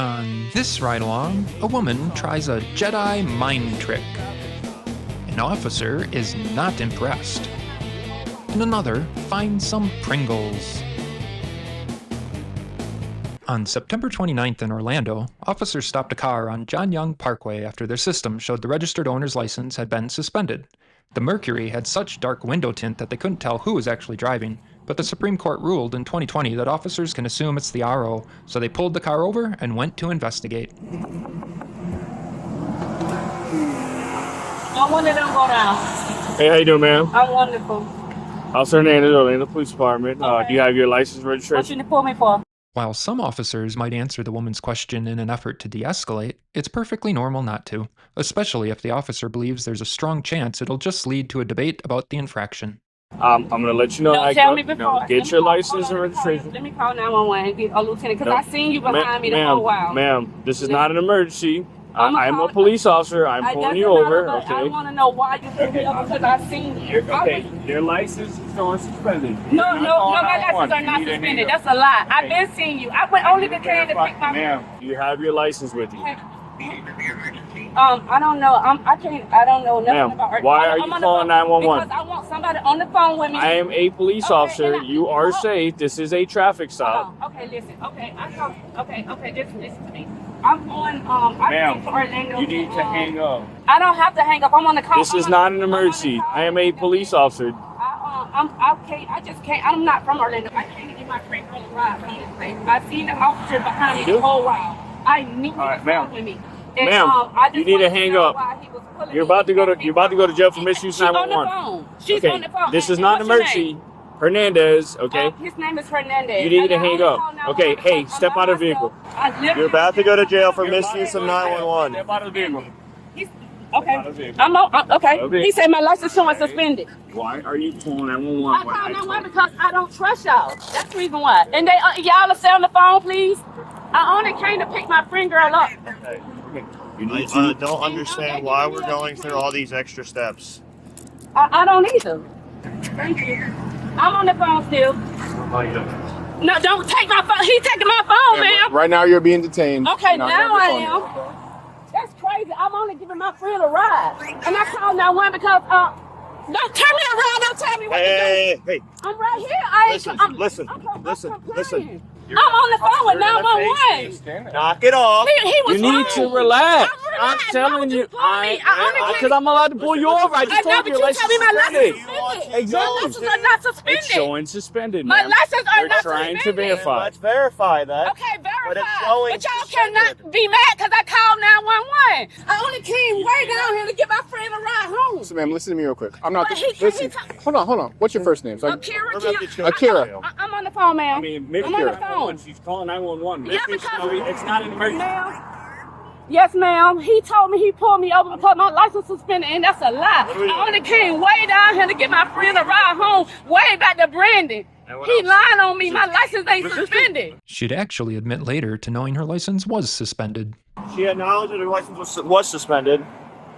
On this ride-along, a woman tries a Jedi mind trick. An officer is not impressed. And another finds some Pringles. On September 29th in Orlando, officers stopped a car on John Young Parkway after their system showed the registered owner's license had been suspended. The Mercury had such dark window tint that they couldn't tell who was actually driving, but the Supreme Court ruled in 2020 that officers can assume it's the RO, so they pulled the car over and went to investigate. I wanted them go down. Hey, how you doing, ma'am? I'm wonderful. Officer Hernandez, Orlando Police Department. Okay. Do you have your license What registration? you pull me for? While some officers might answer the woman's question in an effort to de-escalate, it's perfectly normal not to, especially if the officer believes there's a strong chance it'll just lead to a debate about the infraction. I'm going to let you know. Don't tell me before. Get your license and registration. Let me call 911 and get a lieutenant, because I seen you behind me the Ma'am, whole while. Ma'am, this is not an emergency. I'm I'm a police officer. I'm pulling you over, I okay? want to know why you pulled me over, because I seen you. Okay, your license is showing suspended. No, my licenses are not suspended. That's a lie. I've been seeing you. I went only because to pick my... Ma'am, you have your license with you. I don't know. I don't know nothing Ma'am, about... why are you calling 911? Because I want somebody on the phone with me. I am a police officer. You are safe. This is a traffic stop. Okay, listen. Okay, just listen to me. I'm going, Ma'am, to Orlando. you need to hang up. I don't have to hang up. I'm on the call. This is not an emergency. I am a police officer. I just can't. I'm not from Orlando. I can't get my friend on the ride from this place. I seen the officer behind me the whole while. I knew he was with me. And, Ma'am, you need to hang up. You're about to go to jail for misuse 911. She's on the phone. This is not an emergency. Hernandez, okay? His name is Hernandez. You need to hang up. Okay, hey, step out of the vehicle. You're about to go to jail for misuse of 911. Step out of the vehicle. Okay. Okay. He said my license showing suspended. Why are you calling 911? I call 911 because I don't trust y'all. That's the reason why. And they, y'all will stay on the phone, please. I only came to pick my friend girl up. I don't understand why we're going through all these extra steps. I don't either. Thank you. I'm on the phone still. No, don't take my phone. He's taking my phone, man. Right now you're being detained. Okay, now I am. That's crazy. I'm only giving my friend a ride. And I called 911 because, don't turn me around. Don't tell me what to do. Hey. I'm right here. Listen. I'm on the phone with 911. Knock it off. He was You need to relax. I'm relaxed. telling you, because I'm allowed to pull you over. I just told you your license me my license suspended. suspended. Exactly. My licenses are not suspended. It's showing suspended, My ma'am. licenses are We're not trying to suspended. verify. Let's verify that. Okay, verify. But it's showing But y'all suspended. cannot be mad because I called 911. I only came way down here to get my friend a ride home. So, ma'am, listen to me real quick. I'm not. Well, Listen. Hold on. What's your first name? So Akira. I'm on the phone, ma'am. I mean, Miss I'm on the Kira, phone. she's calling 911. Yeah, because It's not an emergency. ma'am. Yes, ma'am. He told me he pulled me over because my license was suspended, and that's a lie. I only came way down here to get my friend a ride home, way back to Brandon. He lying on me. My license ain't suspended. She'd actually admit later to knowing her license was suspended. She acknowledged that her license was suspended.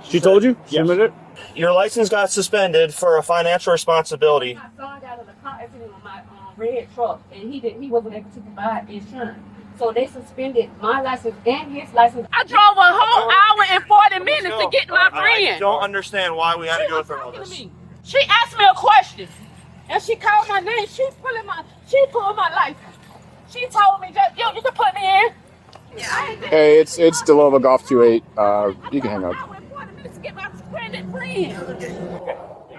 She told you? Yes. Your license got suspended for a financial responsibility. My son got in a car accident on my red truck, and he wasn't able to provide insurance. So they suspended my license and his license. I drove a whole hour and 40 minutes to get my friend. I don't understand why we had to go through all this. She asked me a question, and she called my name. She pulled my license. She told me, you can put me in. hey, it's Delova Golf 28. You can hang up. I went 40 minutes to get my stranded friend.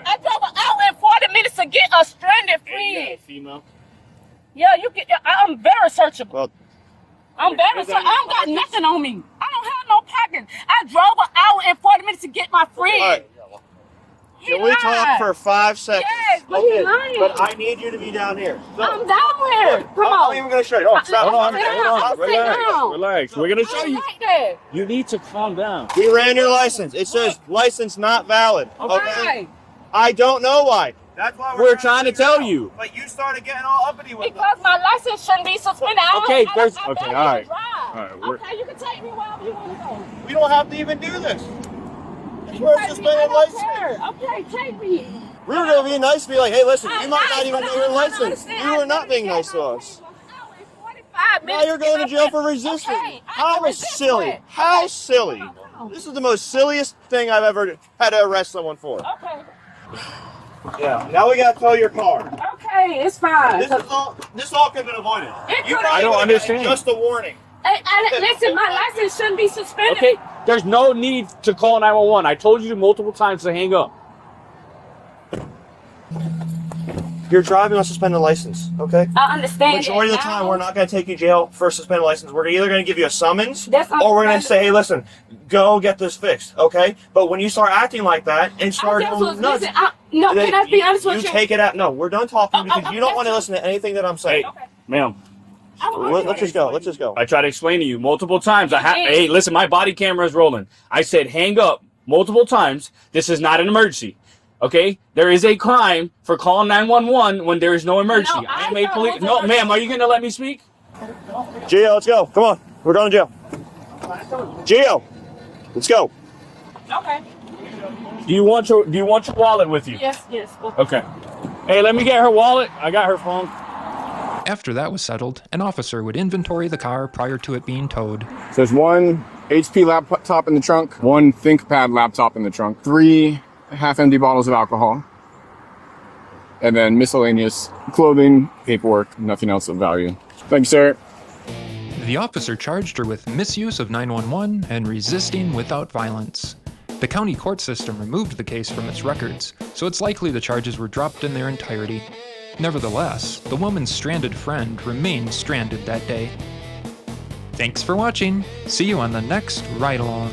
I drove an hour and 40 minutes to get a stranded friend. Female. Yeah, you can. I'm very searchable. Well, I'm very searchable. I don't got nothing on me. I don't have no pockets. I drove an hour and 40 minutes to get my friend. all right. Can we talk for 5 seconds? Yes, but he's lying. But I need you to be down here. So, I'm down here. Come I'm on. even going to show you. Oh, stop. Hold on. Sit down. Relax. We're going to show you. Like that. You need to calm down. We ran your license. It says license not valid. Why? I don't know why. That's why We're trying to tell you. But you started getting all uppity with Because my license shouldn't be suspended. Okay, I there's- don't okay, have all right. to drive. All right, we're- Okay, you can take me wherever you want to go. We don't have to even do this. We're Take me, suspended I don't license. care. Okay, take me. We were going to be nice to be like, hey, listen, you I'm might nice, not even but know I your don't license. understand. You were not being nice to us. 5 minutes. Now you're going to jail for resisting. Okay, How silly. what? How silly. This is the most silliest thing I've ever had to arrest someone for. Okay. Yeah. Now we got to tow your car. Okay, it's fine. This all could have been avoided. I don't understand. Just a warning. Listen, my license shouldn't be suspended. Okay, there's no need to call 911. I told you multiple times to hang up. You're driving on a suspended license, okay? I understand. Majority of the time, we're not going to take you to jail for a suspended license. We're either going to give you a summons, That's or we're going to understandable. say, hey, listen, go get this fixed, okay? But when you start acting like that and start going nuts, No, can I be honest with you? You take it out. No, we're done talking because you don't want to listen to anything that I'm saying. Okay. Ma'am, Let's just go. Let's just go. I tried to explain to you multiple times. You did. Hey, listen, my body camera is rolling. I said hang up multiple times. This is not an emergency. Okay? There is a crime for calling 911 when there is no emergency. No, I am I a know police. it's No, an ma'am, are you going to let me speak? Gio, let's go. Come on. We're going to jail. Gio, let's go. Okay. Do you want your wallet with you? Yes. Okay. Hey, let me get her wallet. I got her phone. After that was settled, an officer would inventory the car prior to it being towed. So there's one HP laptop in the trunk, one ThinkPad laptop in the trunk, 3 half-empty bottles of alcohol, and then miscellaneous clothing, paperwork, nothing else of value. Thank you, sir. The officer charged her with misuse of 911 and resisting without violence. The county court system removed the case from its records, so it's likely the charges were dropped in their entirety. Nevertheless, the woman's stranded friend remained stranded that day. Thanks for watching. See you on the next ride-along.